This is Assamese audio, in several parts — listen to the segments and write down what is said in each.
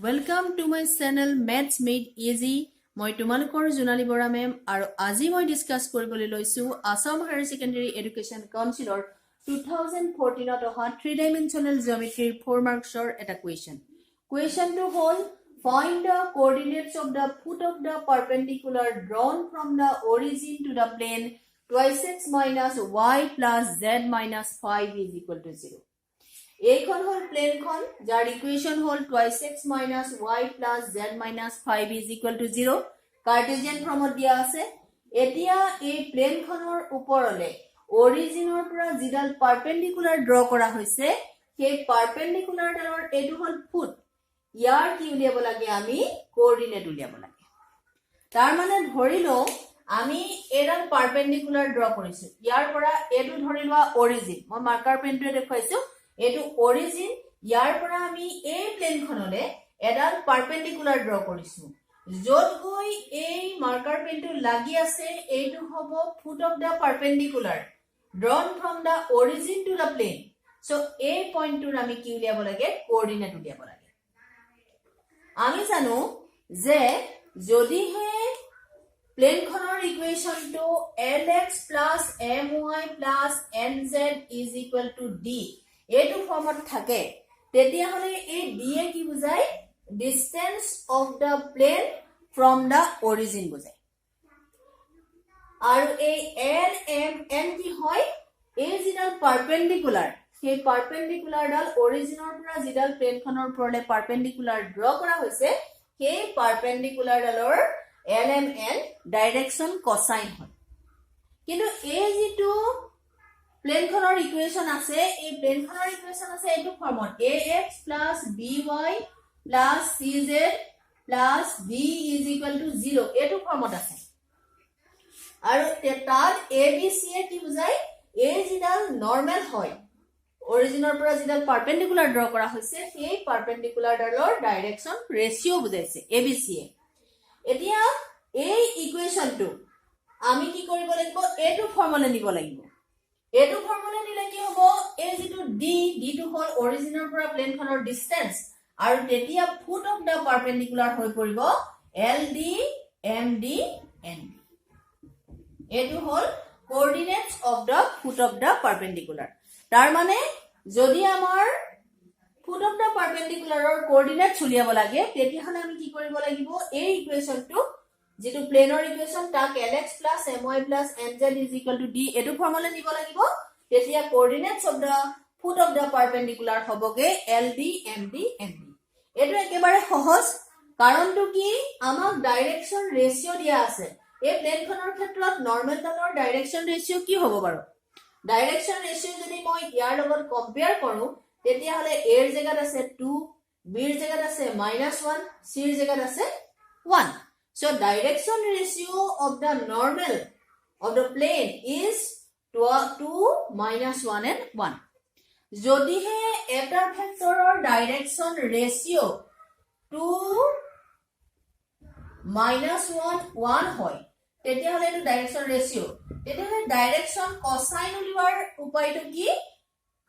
Welcome to my channel Maths Made Easy. মই তোমালোকৰ জোনালী বৰা মেম আৰু আজি মই ডিসকাস কৰিবলৈ লৈছো আসাম হায়াৰ সেকেন্ডাৰী এডুকেশন কাউন্সিলৰ 2014 ত অহা 3 ডাইমেনশনাল জিওমেট্ৰি 4 মাৰ্কছৰ এটা কুৱেশ্যন কুৱেশ্যনটো হ'ল find the coordinates of the foot of the perpendicular drawn from the origin to the plane twice x minus y plus z minus 5 is equal to 0. এইখন হল প্লেন খন যাৰ equation hall twice x minus y plus z minus 5 is equal to 0 Cartesian ফৰ্মত দিয়া আছে এতিয়া এই প্লেন খনৰ ওপৰলে অৰিজিনৰ পৰা যিডাল পাৰপেন্ডিকুলাৰ ড্ৰ কৰা হৈছে সেই পাৰপেন্ডিকুলাৰ ডালৰ এটো হল ফুট ইয়াৰ কি উলিয়াব লাগে আমি কোঅৰ্ডিনেট উলিয়াব লাগে তাৰ মানে ধৰিলো আমি এডাল পাৰপেন্ডিকুলাৰ ড্ৰ কৰিছো ইয়াৰ পৰা এটো ধৰিলোৱা অৰিজিন মই মাৰ্কাৰ পেনটোৱে দেখাইছো এটো অৰিজিন ইয়াৰ পৰা আমি এই প্লেন খনলে এডাল পাৰপেন্ডিকুলাৰ ড্ৰ কৰিছো যত গৈ এই মাৰ্কাৰ পেনটো লাগি আছে এটো হ'ব foot of the perpendicular drawn from the origin to the plane so এই পইণ্টটোৰ আমি কি উলিয়াব লাগে কোঅৰ্ডিনেট উলিয়াব লাগে আমি জানো যে যদিহে প্লেন খনৰ ইকুয়েশনটো lx my nz is equal to d এটো ফৰ্মত থাকে তেতিয়া হলে এই d এ কি বুজায় distance of the plane from the origin বুজায় আৰু এই l m n কি হয় এই যিডাল পাৰপেন্ডিকুলাৰ সেই পাৰপেন্ডিকুলাৰ ডাল অৰিজিনৰ পৰা যিডাল প্লেন খনৰ ওপৰলে পাৰপেন্ডিকুলাৰ ড্ৰ কৰা হৈছে সেই পাৰপেন্ডিকুলাৰ ডালৰ l m n direction cosine হয় কিন্তু এই যেটো প্লেন খনৰ ইকুয়েশন আছে এই প্লেন খনৰ ইকুয়েশন আছে এটো ফৰ্মত ax by cz b is equal to 0 এটো ফৰ্মত আছে আৰু তাত abc এ কি বুজায় এই যিডাল নৰমাল হয় অৰিজিনৰ পৰা যিডাল পাৰপেন্ডিকুলাৰ ড্ৰ কৰা হৈছে সেই পাৰপেন্ডিকুলাৰ ডালৰ ডাইৰেকশন ৰেশিও বুজাইছে abc এ এতিয়া এই ইকুয়েশনটো আমি কি কৰিব লাগিব এটো ফৰ্মুলা নিব লাগিব এটো ফৰ্মুলা নিলে কি হ'ব এই যেটো d টো হল অৰিজিনৰ পৰা প্লেন খনৰ ডিসটেন্স আৰু তেতিয়া ফুট অফ দা পাৰপেন্ডিকুলাৰ হৈ পৰিব ld md nd এটো হল coordinates of the foot of the perpendicular তাৰ মানে যদি আমাৰ ফুট অফ দা পাৰপেন্ডিকুলাৰৰ কোঅৰ্ডিনেটস উলিয়াব লাগে তেতিয়া হলে আমি কি কৰিব লাগিব এই ইকুয়েশনটো যেটো প্লেনৰ ইকুয়েশন তাক lx my nz is equal to d এটো ফৰ্মুলা নিব লাগিব তেতিয়া coordinates of the foot of the perpendicular হবগে ld md nd এটো একেবাৰে সহজ কাৰণটো কি আমাক ডাইৰেকশন ৰেশিও দিয়া আছে এই প্লেন খনৰ ক্ষেত্ৰত নৰমাল ডালৰ ডাইৰেকশন ৰেশিও কি হ'ব বাৰু ডাইৰেকশন ৰেশিও যদি মই ইয়াৰ লগত কম্পেয়াৰ কৰো তেতিয়া হলে a ৰ জায়গাত আছে 2 b ৰ জায়গাত আছে -1 c ৰ জায়গাত আছে 1 so direction ratio of the normal of the plane is 2 -1 and 1 যদি হে এটা ভেক্টৰৰ ডাইৰেকশন ৰেশিও 2 -1 1 হয় তেতিয়া হলে এটো ডাইৰেকশন ৰেশিও তেতিয়া হলে ডাইৰেকশন কোসাইন উলিওৱাৰ উপায়টো কি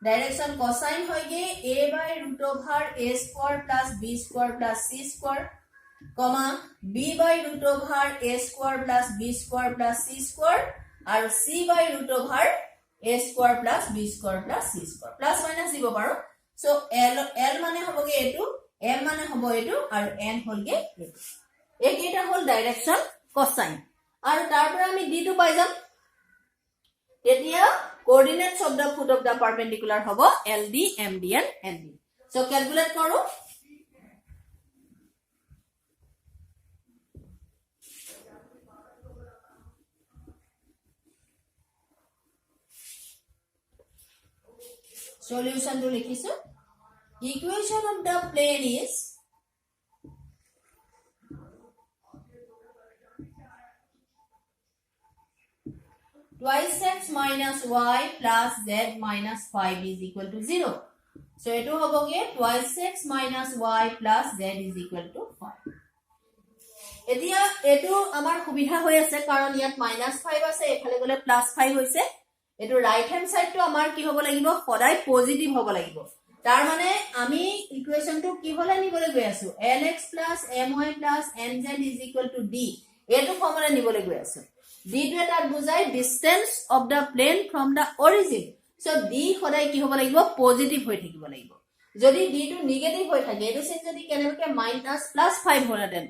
ডাইৰেকশন কোসাইন হয়গে a by root over a square plus b square plus c square comma b by root over a square plus b square plus c square আৰু c by root over a square plus b square plus c square plus minus দিব পাৰো so l মানে হবগে এটো m মানে হব এটো আৰু n হলগে এটো এইকেইটা হল ডাইৰেকশন কোসাইন আৰু তাৰ পৰা আমি d টো পাই যাম এতিয়া coordinates of the foot of the perpendicular হ'ব ld md and nd so calculate কৰো সলিউশন টো লিখিছো equation of the plane is twice x minus y plus z minus 5 is equal to 0 so eto hoboge twice x minus y plus z is equal to 5 etia eto amar subidha hoy ase karon yat -5 ase ephale gole +5 hoise eto right hand side to amar ki hobo lagibo hodai positive hobo lagibo তাৰ মানে আমি ইকুৱেশ্যনটো কি হলে নিবলৈ গৈ আছো lx my nz d এটো ফৰ্মুলা নিবলৈ গৈ আছো d টো এটা বুজাই distance of the plane from the origin so d সদায় কি হ'ব লাগিব পজিটিভ হৈ থাকিব লাগিব যদি d টো নেগেটিভ হৈ থাকে এটো সেন যদি কেনেকৈ -+5 হলহেতেন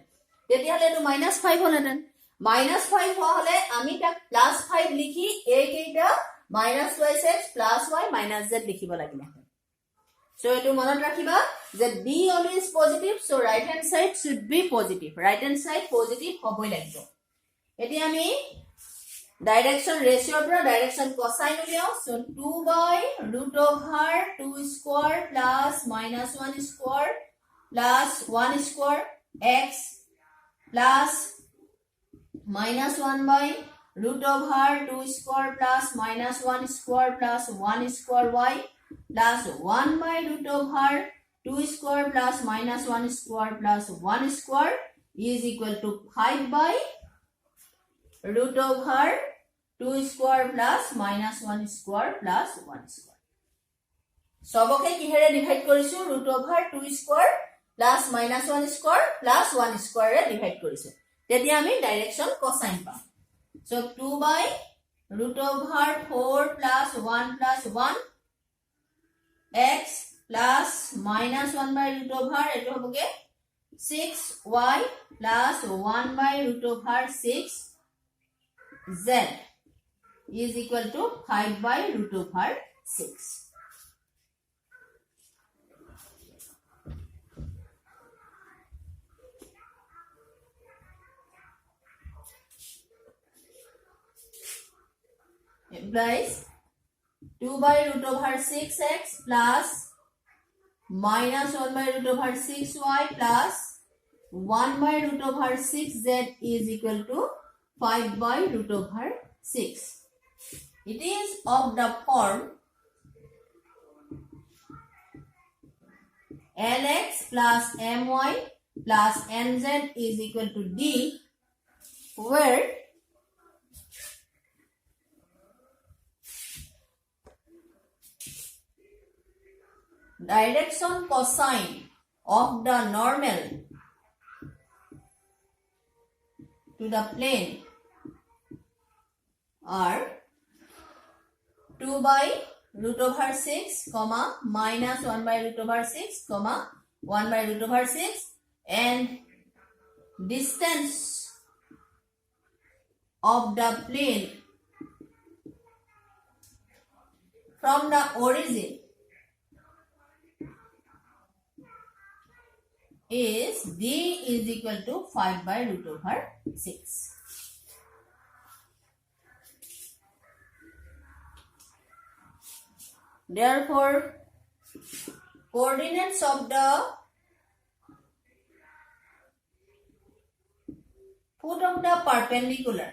তেতিয়াহলে এটো -5 হলহেতেন -5 হলে আমি তাক +5 লিখি এই কেইটা -y(x) +y - z লিখিব লাগিব So, etu monot rakhiba that b always positive, so right hand side should be positive. Right hand side positive hoboi lagibo. Eti ami direction ratio pura direction cosine uliao. So 2/√2 square plus -1 square plus 1 square x plus -1/√2 square plus -1 square plus 1 square y plus 1/√2 square plus -1 square plus 1 square is equal to 5/√2 square plus -1 square plus 1 square. সবকে কিহেৰে ডিভাইড কৰিছো √2 square plus -1 square plus 1 square ৰে ডিভাইড কৰিছো তেতিয়া আমি ডাইৰেকশন কোসাইন পাম so 2/√4 plus 1 plus 1 x plus -1/√2 এটো হবগে 6y plus 1/√6 z is equal to 5/√6 implies 2/√6x plus -1/√6y plus 1/√6z is equal to 5/√6. It is of the form lx plus my plus nz is equal to d, where direction cosine of the normal to the plane are 2/√6, -1/√6, 1/√6 and distance of the plane from the origin is d is equal to 5/√6. Therefore, coordinates of the foot of the perpendicular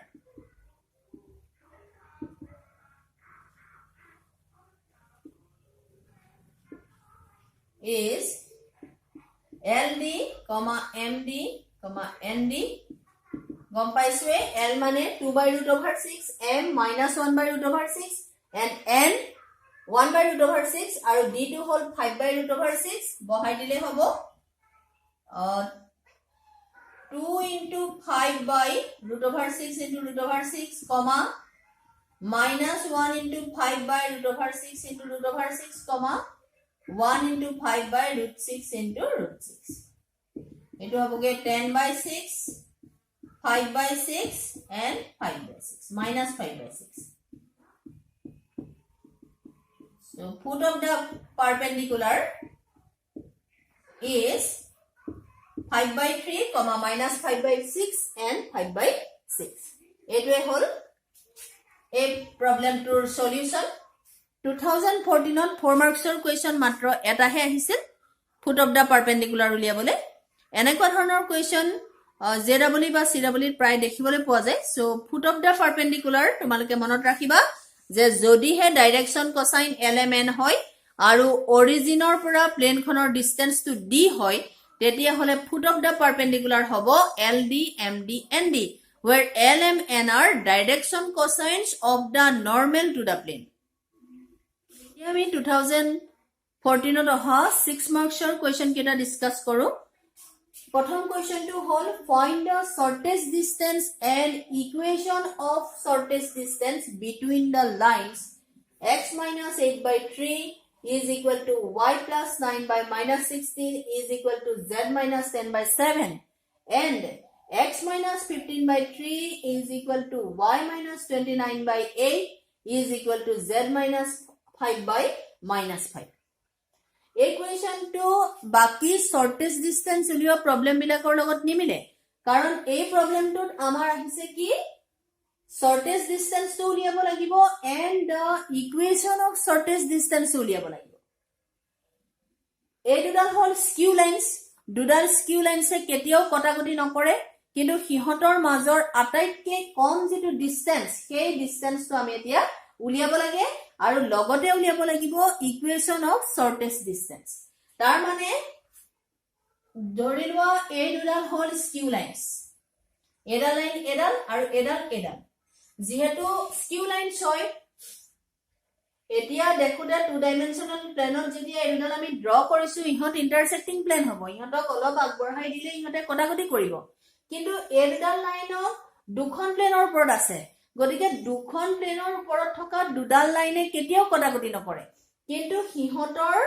is LD, MD, ND. গম পাইছোৱে L মানে 2/√6, M -1/√6 and N 1/√6 আৰু D টো হল 5/√6 বহাই দিলে হ'ব 2 into 5/√6 into √6, -1 into 5/√6 into √6, 1 into 5/√6 into √6. It will get 10/6, 5/6 and 5/6, -5/6. So foot of the perpendicular is 5/3, -5/6 and 5/6. It will hold a problem to solution. 2014 4 marks question মাত্ৰ এটাহে আহিছিল foot of the perpendicular উলিয়াবলে এনেকুৱা ধৰণৰ question জেডাবলি বা চিডাবলি প্ৰায় দেখিবলৈ পোৱা যায় so foot of the perpendicular তোমালোকে মনত ৰাখিবা যে যদিহে ডাইৰেকশন কোসাইন lmn হয় আৰু অৰিজিনৰ পৰা প্লেনখনৰ ডিসটেন্সটো d হয় তেতিয়া হলে foot of the perpendicular হ'ব ld md nd where lmn are direction cosines of the normal to the plane আমি 2014 14 অহা 6 মাৰ্কছৰ কুৱেশ্যন কেইটা ডিসকাস কৰো প্ৰথম কুৱেশ্যনটো হল find the shortest distance and equation of shortest distance between the lines x minus 8 by 3 is equal to y plus 9 by minus 16 is equal to z minus 10 by 7 and x minus 15 by 3 is equal to y minus 29 by 8 is equal to z minus 5 by minus 5. Equation to बाकी shortest distance उलिया problem बिलाकर लगत निमिले कारण ए problem तो आमार आहिसे की shortest distance तो उलिया बोला गिबो and the equation of shortest distance उलिया बोला गिबो ए दुडाल हल skew lines दुडाल skew lines से केतियाओ कटाकटी नकरे किन्तु हिहतर माजर आटाइतके कम जेतु distance हे distance तो आमी एतिया उलियाब लागे আৰু লগতে উলিয়াব লাগিব ইকুৱেচন অফ শৰ্টেষ্ট ডিসটেন্স তাৰ মানে ধৰিলোৱা এই দুডাল হল স্কিউ লাইনস এডাল লাইন এডাল আৰু এডাল এডাল যেহেতু স্কিউ লাইনস হয় এতিয়া দেখুতে টু ডাইমেনশনাল প্লেনত যদি এই দুডাল আমি ড্ৰ কৰিছো ইহত ইন্টাৰসেক্টিং প্লেন হ'ব ইহতক অলপ আগবঢ়াই দিলে ইহতে কটাকটি কৰিব কিন্তু এই দুডাল লাইনত দুখন প্লেনৰ ওপৰত আছে গতিকে দুখন প্লেনৰ ওপৰত থকা দুডাল লাইনে কেতিয়াও কটাকটি নকৰে কিন্তু হিহতৰ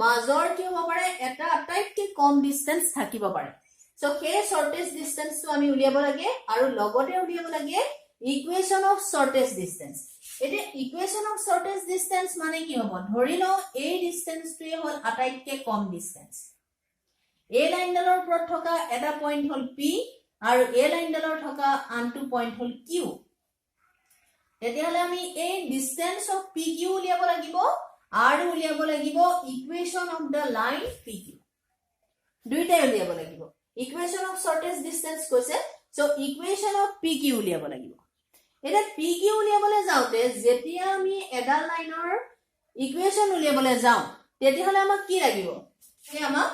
মাজৰ কি হ'ব পাৰে এটা আটাইতকৈ কম ডিসটেন্স থাকিব পাৰে সো কে শৰ্টেষ্ট ডিসটেন্সটো আমি উলিয়াব লাগে আৰু লগতে উলিয়াব লাগে ইকুৱেচন অফ শৰ্টেষ্ট ডিসটেন্স এতে ইকুৱেচন অফ শৰ্টেষ্ট ডিসটেন্স মানে কি হ'ব ধৰি লও এই ডিসটেন্সটোৱে হল আটাইতকৈ কম ডিসটেন্স এই লাইনডালৰ ওপৰত থকা এটা পইণ্ট হল পি আৰু এই লাইনডালৰ থকা আনটো পইণ্ট হল কিউ তেতিয়াহলে আমি এই ডিসটেন্স অফ PQ উলিয়াব লাগিব আৰু উলিয়াব লাগিব ইকুৱেচন অফ দা লাইন PQ দুইটাই উলিয়াব লাগিব ইকুৱেচন অফ শৰ্টেষ্ট ডিসটেন্স কৈছে সো ইকুৱেচন অফ PQ উলিয়াব লাগিব এটা PQ উলিয়াবলৈ যাওতে যেতিয়া আমি এডাল লাইনৰ ইকুৱেচন উলিয়াবলৈ যাও তেতিয়াহলে আমাক কি লাগিব এই আমাক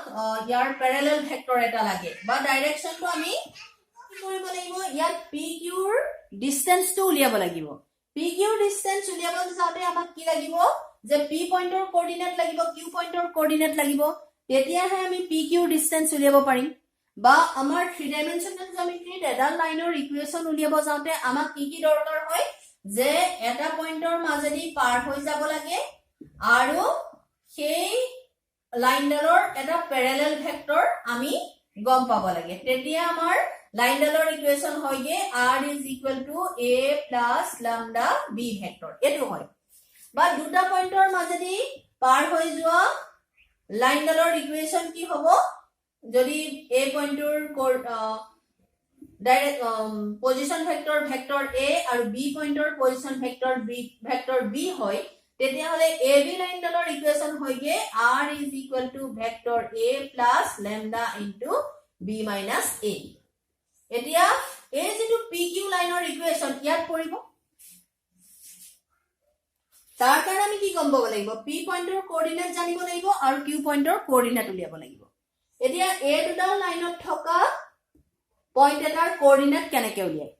ইয়াৰ প্যাৰালেল ভেক্টৰ এটা লাগে বা ডাইৰেকশনটো আমি কি কৰিব লাগিব ইয়াত PQ ৰ ডিসটেন্সটো উলিয়াব লাগিব PQ distance উলিয়াব যাওতে আমাক কি লাগিব যে P পইণ্টৰ কোঅৰ্ডিনেট লাগিব Q পইণ্টৰ কোঅৰ্ডিনেট লাগিব তেতিয়াহে আমি PQ distance উলিয়াব পাৰিম বা আমাৰ 3 ডাইমেনশনাল জ্যামিতিত এডাল লাইনৰ ইকুৱেচন উলিয়াব যাওতে আমাক কি কি দৰকাৰ হয় যে এটা পইণ্টৰ মাজেদি পাৰ হৈ যাব লাগে আৰু সেই লাইনডালৰ এটা প্যাৰালেল ভেক্টৰ আমি গম পাব লাগে তেতিয়া আমাৰ লাইনডালৰ ইকুৱেচন হয়গে r is equal to a plus lambda b vector এটো হয় বা দুটা পইণ্টৰ মাজেদি পাৰ হৈ যোৱা লাইনডালৰ ইকুৱেচন কি হ'ব যদি a পইণ্টৰ ডাইৰেক্ট পজিশন ভেক্টৰ a আৰু b পইণ্টৰ পজিশন ভেক্টৰ b হয় তেতিয়াহলে ab লাইনডালৰ ইকুৱেচন হয়গে r is equal to vector a plus lambda into b minus a এতিয়া এই যেটো PQ লাইনৰ ইকুৱেচন ইয়াত পৰিব তাৰ কাৰণে আমি কি গম পাব লাগিব P পইণ্টৰ কোঅৰ্ডিনেট জানিব লাগিব আৰু Q পইণ্টৰ কোঅৰ্ডিনেট উলিয়াব লাগিব এতিয়া এই দুটা লাইনত থকা পইণ্ট এটাৰ কোঅৰ্ডিনেট কেনেকৈ উলিয়াই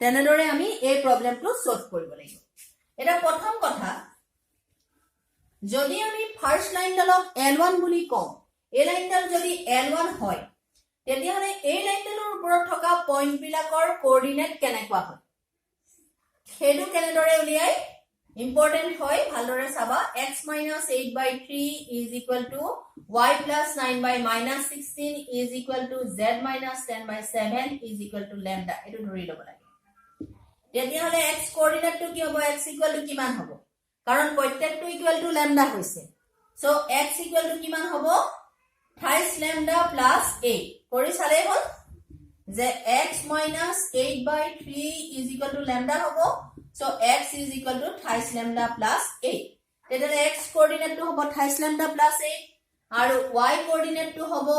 তেনেদৰে আমি এই প্ৰবলেমটো সলভ কৰিব লাগিব এটা প্ৰথম কথা যদি আমি ফাৰ্স্ট লাইনডালক L1 বুলি কওঁ এই লাইনডাল যদি L1 হয় তেতিয়াহলে এই লাইনডালৰ ওপৰত থকা পইণ্ট বিলাকৰ কোঅৰ্ডিনেট কেনেকুৱা হয় হেডু কেনেদৰে উলিয়াই ইম্পৰ্টেন্ট হয় ভালদৰে চাবা x - 8 by 3 is equal to y plus 9 by minus 16 is equal to z minus 10 by 7 is equal to lambda এটো ধৰি লব লাগে তেতিয়াহলে x কোঅৰ্ডিনেটটো কি হ'ব x equal to কিমান হ'ব কাৰণ প্ৰত্যেকটো ইকুৱেল টু lambda হৈছে সো x equal to কিমান হ'ব 28 lambda plus 8 কৰি চালে হল যে x minus 8 by 3 is equal to lambda হ'ব so x is equal to 28 lambda plus 8 তেতিয়াহলে x কোঅৰ্ডিনেট টো হ'ব 28 lambda plus 8 আৰু y কোঅৰ্ডিনেট টো হ'ব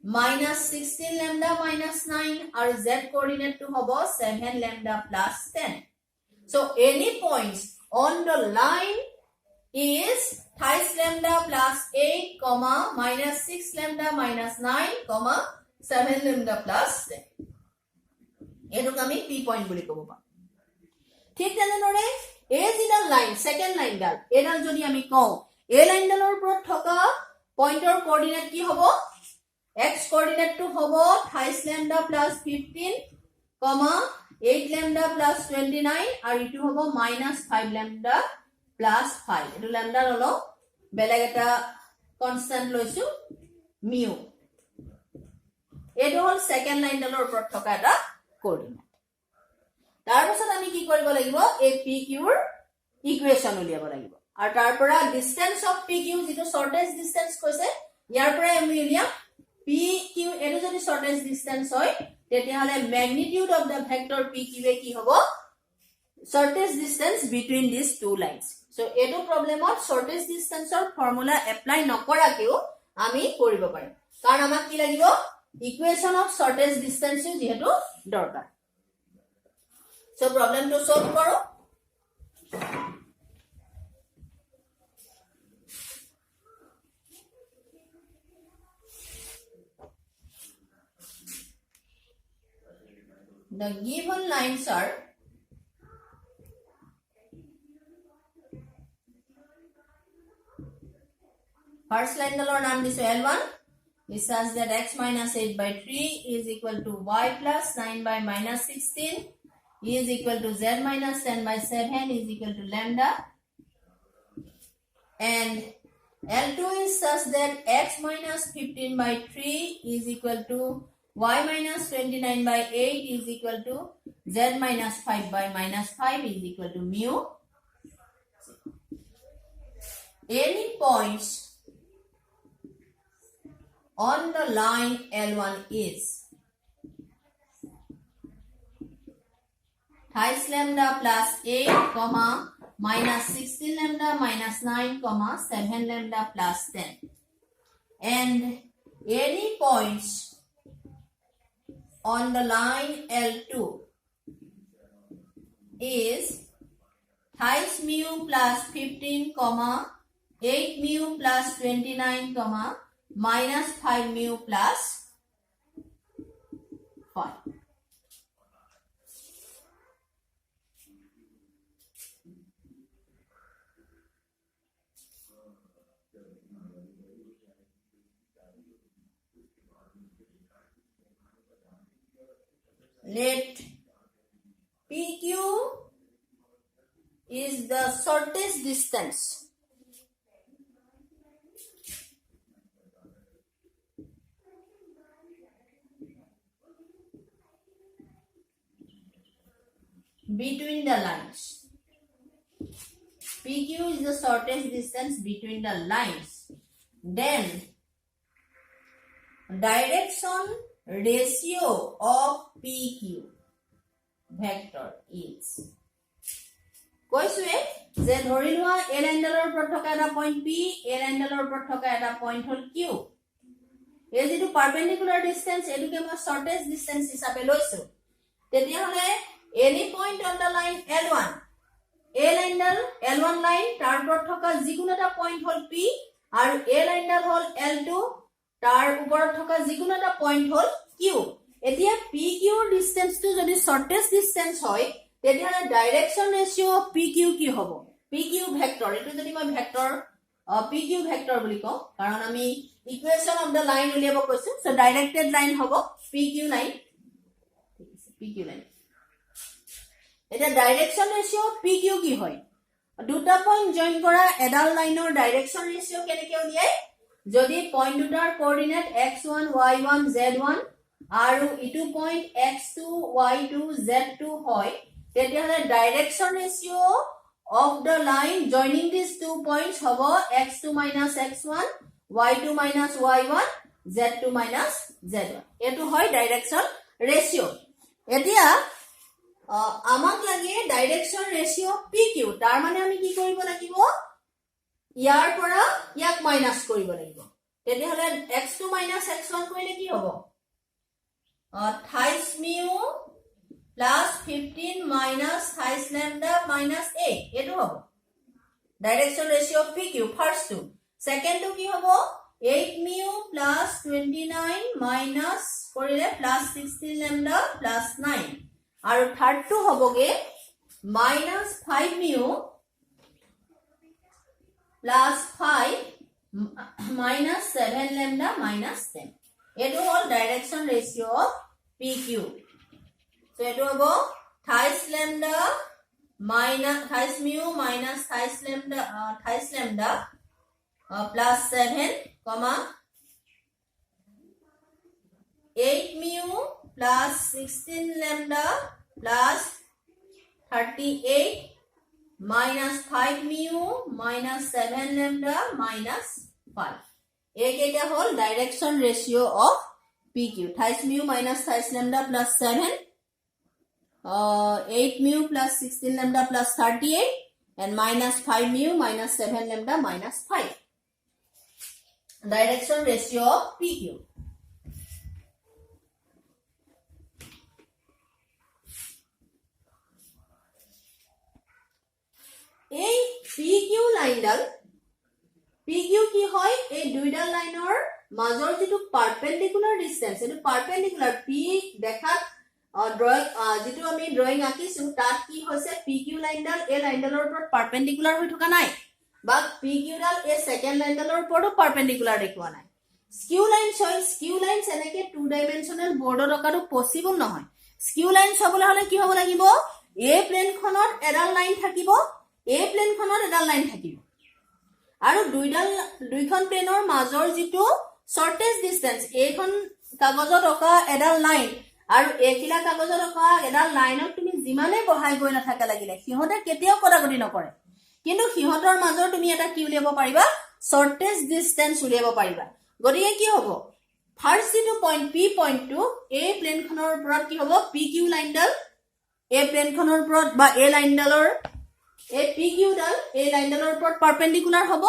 minus 16 lambda minus 9 আৰু z কোঅৰ্ডিনেট টো হ'ব 7 lambda plus 10 so any points on the line is 28 lambda plus 8 comma minus 6 lambda minus 9 comma 7 lambda plus 10 এটোক আমি p point বুলি কব পাম ঠিক তেনেদৰে এই যিডাল লাইন সেকেন্ড লাইনডাল এডাল যদি আমি কওঁ এই লাইনডালৰ ওপৰত থকা পইণ্টৰ কোঅৰ্ডিনেট কি হ'ব x কোঅৰ্ডিনেটটো হ'ব 28 ল্যামডা প্লাস 15 8 ল্যামডা প্লাস 29 আৰু ইটো হ'ব -5 ল্যামডা প্লাস 5 এটো ল্যামডা ললো বেলেগ এটা কনস্ট্যান্ট লৈছো মিউ এটো হল সেকেন্ড লাইনডালৰ ওপৰত থকা এটা কোঅৰ্ডিনেট তাৰ পাছত আমি কি কৰিব লাগিব এই PQ ৰ ইকুৱেচন উলিয়াব লাগিব আৰু তাৰ পৰা ডিসটেন্স অফ PQ যেটো শৰ্টেজ ডিসটেন্স কৈছে ইয়াৰ পৰা আমি উলিয়াম PQ এটো যদি শৰ্টেজ ডিসটেন্স হয় তেতিয়া হলে magnitude of the vector PQ এ কি হ'ব shortest distance between these two lines. So, eto problem of shortest distance or formula apply nokorakeও আমি কৰিব পাৰিম কাৰণ আমাক কি লাগিব equation of shortest distance যেহেতু দৰকাৰ so problem to solve কৰো the given lines are first line dalor naam disu L1 is such that x minus 8 by 3 is equal to y plus 9 by minus 16 is equal to z minus 10 by 7 is equal to lambda and L2 is such that x minus 15 by 3 is equal to y minus 29 by 8 is equal to z minus 5 by minus 5 is equal to mu. Any points on the line L1 is 28 lambda plus 8, minus 16 lambda minus 9, 7 lambda plus 10. And any points on the line L2 is 28 mu plus 15, 8 mu plus 29, minus 5 mu plus 5. Let PQ is the shortest distance between the lines. PQ is the shortest distance between the lines. Then direction ratio of PQ vector is কৈছে যে ধৰি লোৱা এ লাইনডালৰ ওপৰত থকা এটা পইণ্ট P এ লাইনডালৰ ওপৰত থকা এটা পইণ্ট হল Q এই যেটো পাৰপেন্ডিকুলাৰ ডিসটেন্স এটোকে মই শৰ্টেজ ডিসটেন্স হিচাপে লৈছো তেতিয়া হলে any point on the line L1 a লাইনডাল L1 line তাৰ ওপৰত থকা যিকোনো এটা পইণ্ট হল P আৰু a লাইনডাল হল L2 তাৰ ওপৰত থকা যিকোনো এটা পইণ্ট হল Q এতিয়া PQ ডিসটেন্স টো যদি শৰ্টেষ্ট ডিসটেন্স হয় তেতিয়া হলে ডাইৰেকশন ৰেশিও অফ PQ কি হ'ব PQ ভেক্টৰ এটো যদি মই ভেক্টৰ PQ ভেক্টৰ বুলি কওঁ কাৰণ আমি ইকুৱেচন অফ দা লাইন উলিয়াব কৈছো সো ডাইৰেক্টেড লাইন হ'ব PQ লাইন PQ লাইন এটা ডাইৰেকশন ৰেশিও PQ কি হয় দুটা পইণ্ট জয়েন কৰা এডাল লাইনৰ ডাইৰেকশন ৰেশিও কেনেকৈ উলিয়াই যদি পইণ্ট দুটাৰ কোঅৰ্ডিনেট x1 y1 z1 আৰু ইটো পইণ্ট x2 y2 z2 হয় তেতিয়া হলে direction ৰেশিও of the line joining these 2 points হ'ব x2 minus x1 y2 minus y1 z2 minus z1 এটো হয় ডাইৰেকশন ৰেশিও এতিয়া আমাক লাগে ডাইৰেকশন ৰেশিও PQ তাৰ মানে আমি কি কৰিব লাগিব ইয়াৰ পৰা ইয়াক মাইনাস কৰিব লাগিব তেতিয়া হলে x2 minus x1 কৰিলে কি হ'ব 28 mu plus 15 minus 28 lambda minus 8 এটো হ'ব direction ratio PQ first to second to কি হ'ব 8 mu plus 29 minus কৰিলে plus 16 lambda plus 9 আৰু থাৰ্ড টু হ'বগে minus 5 mu plus 5 minus 7 lambda minus 10. Etu hol direction ratio of PQ. So etu hobo thrice lambda minus thrice mu minus thrice lambda plus 7 comma 8 mu plus 16 lambda plus 38 minus 5 mu minus 7 lambda minus 5. एक whole direction ratio of PQ. Thrice mu minus thrice lambda plus 7, 8 mu plus 16 lambda plus 38, and minus 5 mu minus 7 lambda minus 5. Direction ratio of PQ. এই PQ লাইনডাল PQ কি হয় এই দুইডাল লাইনৰ মাজৰ যেটো পাৰপেন্ডিকুলাৰ ডিসটেন্স এটো পাৰপেন্ডিকুলাৰ P দেখাত ড্ৰয়িং যেটো আমি ড্ৰয়িং আঁকিছো তাত কি হৈছে PQ লাইনডাল এই লাইনডালৰ ওপৰত পাৰপেন্ডিকুলাৰ হৈ থকা নাই বা PQ ডাল এই সেকেন্ড লাইনডালৰ ওপৰতো পাৰপেন্ডিকুলাৰ দেখুৱা নাই স্কিউ লাইন এনেকে টু ডাইমেনশনাল বৰ্ডত ৰখাটো পসিবল নহয় স্কিউ লাইন চাবলৈ হলে কি হ'ব লাগিব এই প্লেনখনত এডাল লাইন থাকিব এই প্লেনখনত এডাল লাইন থাকিব আৰু দুইখন প্লেনৰ মাজৰ যেটো শৰ্টেজ ডিসটেন্স এইখন কাগজত ৰখা এডাল লাইন আৰু একিলা কাগজত ৰখা এডাল লাইনত তুমি যিমানে বহাই গৈ নাথাকা লাগিলে সিহঁতে কেতিয়াও কটাকটি নকৰে কিন্তু সিহঁতৰ মাজৰ তুমি এটা কি উলিয়াব পাৰিবা শৰ্টেজ ডিসটেন্স উলিয়াব পাৰিবা গতিকে কি হ'ব ফাৰ্স্ট যেটো পইণ্ট P পইণ্টটো এই প্লেনখনৰ ওপৰত কি হ'ব PQ লাইনডাল এই প্লেনখনৰ ওপৰত বা এই লাইনডালৰ এই PQ ডাল এই লাইনডালৰ ওপৰত পাৰপেন্ডিকুলাৰ হ'ব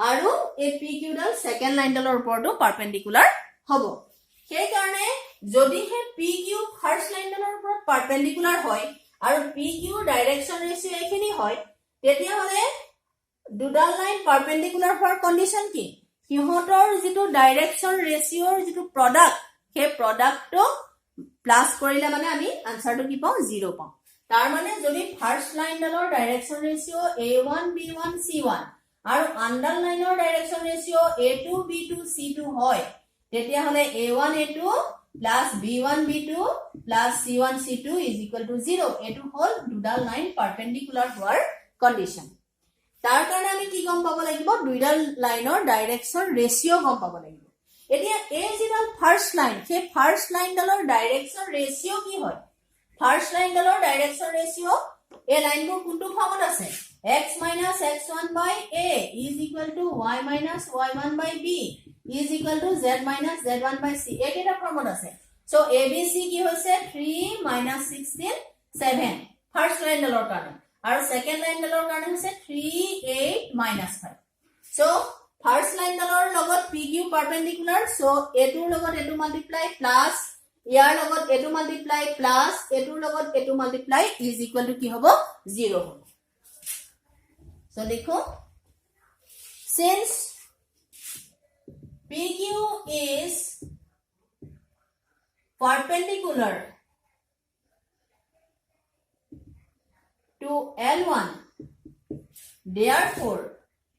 আৰু এই PQ ডাল সেকেন্ড লাইনডালৰ ওপৰতো পাৰপেন্ডিকুলাৰ হ'ব সেই কাৰণে যদি হে PQ ফাৰ্স্ট লাইনডালৰ ওপৰত পাৰপেন্ডিকুলাৰ হয় আৰু PQ ডাইৰেকচন ৰেশিও এখিনি হয় তেতিয়া হলে দুডাল লাইন পাৰপেন্ডিকুলাৰ হোৱাৰ কন্ডিশন কি সিহঁতৰ যেটো ডাইৰেকচন ৰেশিওৰ যেটো প্ৰডাক্ট সেই প্ৰডাক্টটো প্লাস কৰিলে মানে আমি আনসাৰটো কি পাও 0 পাও তাৰ মানে যদি first লাইনডালৰ direction ৰেশিও A1 B1 C1 আৰু আন্ডাৰ লাইনৰ ডাইৰেকচন ৰেশিও A2 B2 C2 হয় তেতিয়া হলে A1 A2 plus B1 B2 plus C1 C2 is equal to 0 এটো হল দুডাল লাইন পাৰপেন্ডিকুলাৰ হোৱাৰ কন্ডিশন তাৰ কাৰণে আমি কি গম পাব লাগিব দুইডাল লাইনৰ ডাইৰেকচন ৰেশিও গম পাব লাগিব এতিয়া এই যেডাল ফাৰ্স্ট লাইন সেই ফাৰ্স্ট লাইনডালৰ ডাইৰেকচন ৰেশিও কি হয় ফাৰ্স্ট লাইনডালৰ ডাইৰেকচন ৰেশিও এই লাইনবোৰ কোনটো ফৰ্মত আছে x minus x1 by a is equal to y minus y1 by b is equal to z minus z1 by c এটা ফৰ্মত আছে সো abc কি হৈছে 3 minus 16 7 ফাৰ্স্ট লাইনডালৰ কাৰণে আৰু সেকেন্ড লাইনডালৰ কাৰণে হৈছে 3 8 minus 5 সো ফাৰ্স্ট লাইনডালৰ লগত PQ পাৰপেন্ডিকুলাৰ সো এটোৰ লগত এটো মাল্টিপ্লাই প্লাস ইয়াৰ লগত এটো মাল্টিপ্লাই প্লাস এটোৰ লগত এটো মাল্টিপ্লাই ইজ ইকুৱেল টু কি হ'ব 0 হ'ব সো লিখো since PQ is perpendicular to L1 therefore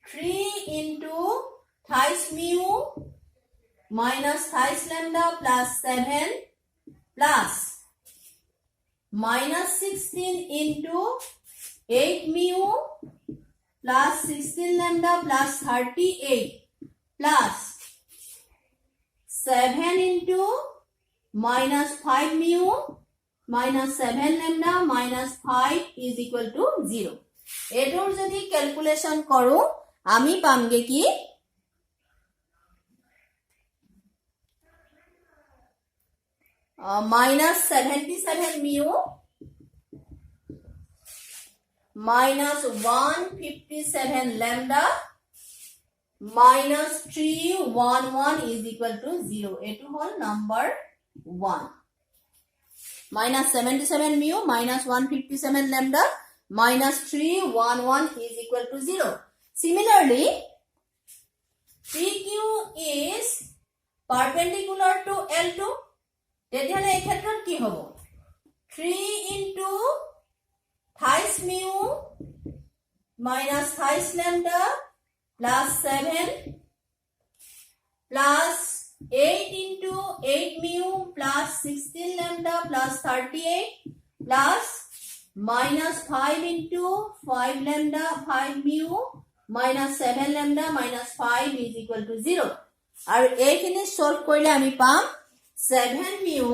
3 into thrice mu minus thrice lambda plus 7 plus minus 16 into 8 mu plus 16 lambda plus 38 plus 7 into minus 5 mu minus 7 lambda minus 5 is equal to 0 এটোৰ যদি ক্যালকুলেশন কৰো আমি পামগে কি minus 77 mu minus 157 lambda minus 311 is equal to 0 এটো হল number 1 minus 77 mu minus 157 lambda minus 311 is equal to 0 similarly PQ is perpendicular to L2 তেতিয়াহলে এই ক্ষেত্ৰত কি হ'ব 3 into thrice mu minus thrice lambda plus 7 plus 8 into 8 mu plus 16 lambda plus 38 plus minus 5 into 5 lambda 5 mu minus 7 lambda minus 5 is equal to 0. আৰু এইখিনি সলভ কৰিলে আমি পাম 7 mu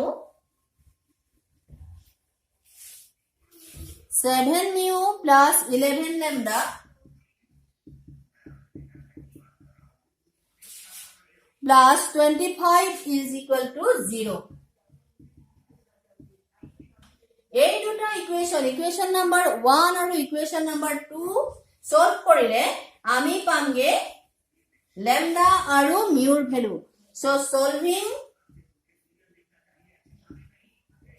plus 11 lambda plus 25 is equal to 0. এই দুটা ইকুৱেশ্যন নম্বৰ 1 আৰু ইকুৱেশ্যন নম্বৰ 2 সলভ কৰিলে আমি পামগে lambda আৰু মিউৰ value. So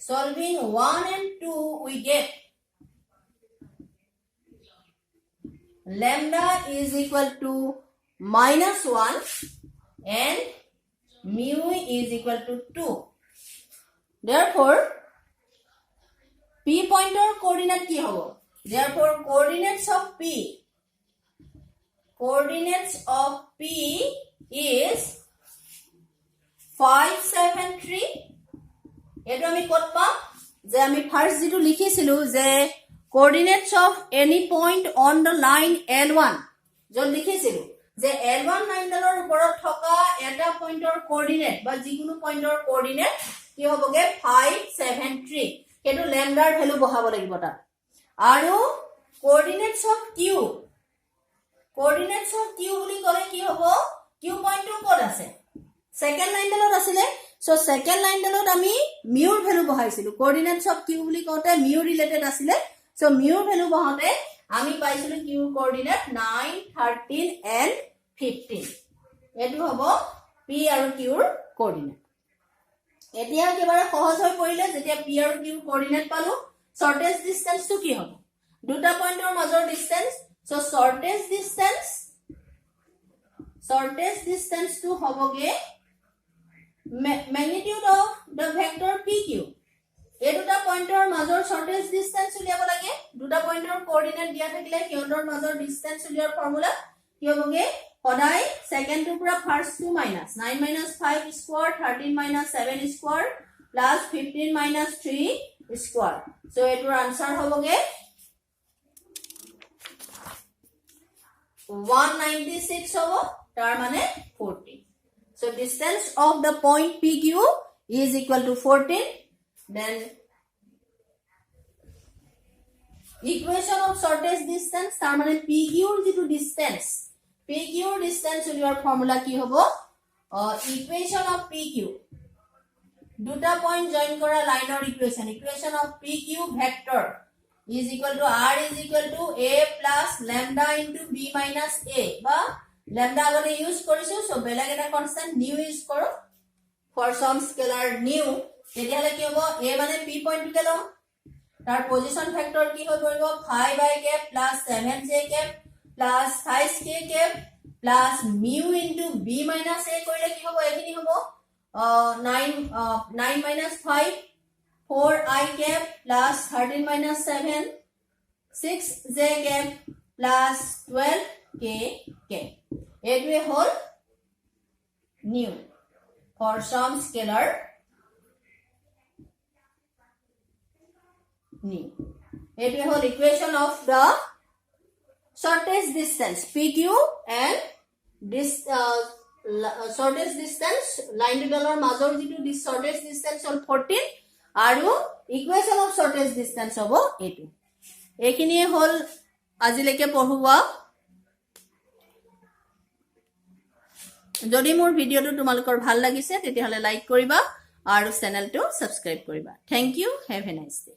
solving 1 and 2 we get lambda is equal to minus 1 and mu is equal to 2. Therefore p pointer coordinate ki hobo? Therefore coordinates of p is 5 7 3. eto ami kot pam je ami first jitu likhisilu je coordinates of any point on the line L1 jo likhisilu যে L1 লাইন ডালৰ ওপৰত থকা এটা পইণ্টৰ কোঅৰ্ডিনেট বা যিকোনো পইণ্টৰ কোঅৰ্ডিনেট কি হ'বগে 5 7 3 হেতু ল্যাম্ডাৰ ভ্যালু বহাব লাগিব তাত. আৰু কোঅৰ্ডিনেটস অফ কিউ বুলি ক'লে কি হ'ব কিউ পইণ্টটো ক'ত আছে সেকেন্ড লাইন ডালত আছিলে. সো সেকেন্ড লাইন ডালত আমি মিউৰ ভ্যালু বহাইছিলো কোঅৰ্ডিনেটস অফ কিউ বুলি কওঁতে মিউ ৰিলেটেড আছিলে. সো মিউৰ ভ্যালু বহাতে আমি পাইছিলো কিউ কোঅৰ্ডিনেট 9 13 and 15. এটো হ'ব p আৰু q ৰ কোঅৰ্ডিনেট. এতিয়া একেবাৰে সহজ হৈ পৰিলে যেতিয়া p আৰু q কোঅৰ্ডিনেট পালো. শৰ্টেষ্ট ডিসটেন্স টু কি হ'ব দুটা পইণ্টৰ মাজৰ ডিসটেন্স. সো শৰ্টেষ্ট ডিসটেন্স টু হ'বগে magnitude of the vector pq. এই দুটা পইণ্টৰ মাজৰ শৰ্টেষ্ট ডিসটেন্স উলিয়াব লাগে. দুটা পইণ্টৰ কোঅৰ্ডিনেট দিয়া থাকিলে কিহৰ মাজৰ ডিসটেন্স উলিয়াৰ ফৰ্মুলা কি হ'বগে সদায় সেকেন্ড টু পৰা first two minus 9 minus 5 square 13 minus 7 square plus 15 minus 3 square. So এটোৰ answer হ'বগে 196 হ'ব তাৰ মানে 14. So distance of the point PQ is equal to 14. Then equation of shortest distance তাৰ মানে PQ যিটো distance উলিওৱাৰ ফৰ্মুলা কি হ'ব equation of PQ দুটা পইণ্ট জয়েন কৰা লাইনৰ equation of PQ vector is equal to r is equal to a plus lambda into b minus a বা lambda আগতে ইউজ কৰিছো. সো বেলেগ এটা কনস্ট্যান্ট নিউ ইউজ কৰো for some scalar নিউ. তেতিয়ালে কি হ'ব a মানে p পইণ্ট কে লম তাৰ পজিশন ফ্যাক্টৰ কি হৈ পৰিব 5i cap plus 7j cap plus 5k cap plus mu into b minus a কৰিলে কি হ'ব এখিনি হ'ব 9 minus 5 4i cap plus 13 minus 7 6j cap plus 12k cap. এটোৱে হ'ল new for some scalar new. এটোৱে হ'ল equation of the shortest distance PQ and this shortest distance line to ডালৰ মাজৰ যিটো shortest distance হ'ল 14 আৰু equation of shortest distance হ'ব এটো. এইখিনি হ'ল আজিলৈকে পঢ়ুৱা. যদি মোৰ ভিডিওটো তোমালোকৰ ভাল লাগিছে তেতিয়াহলে লাইক কৰিবা আৰু চেনেলটো সাবস্ক্ৰাইব কৰিবা. Thank you, have a nice day.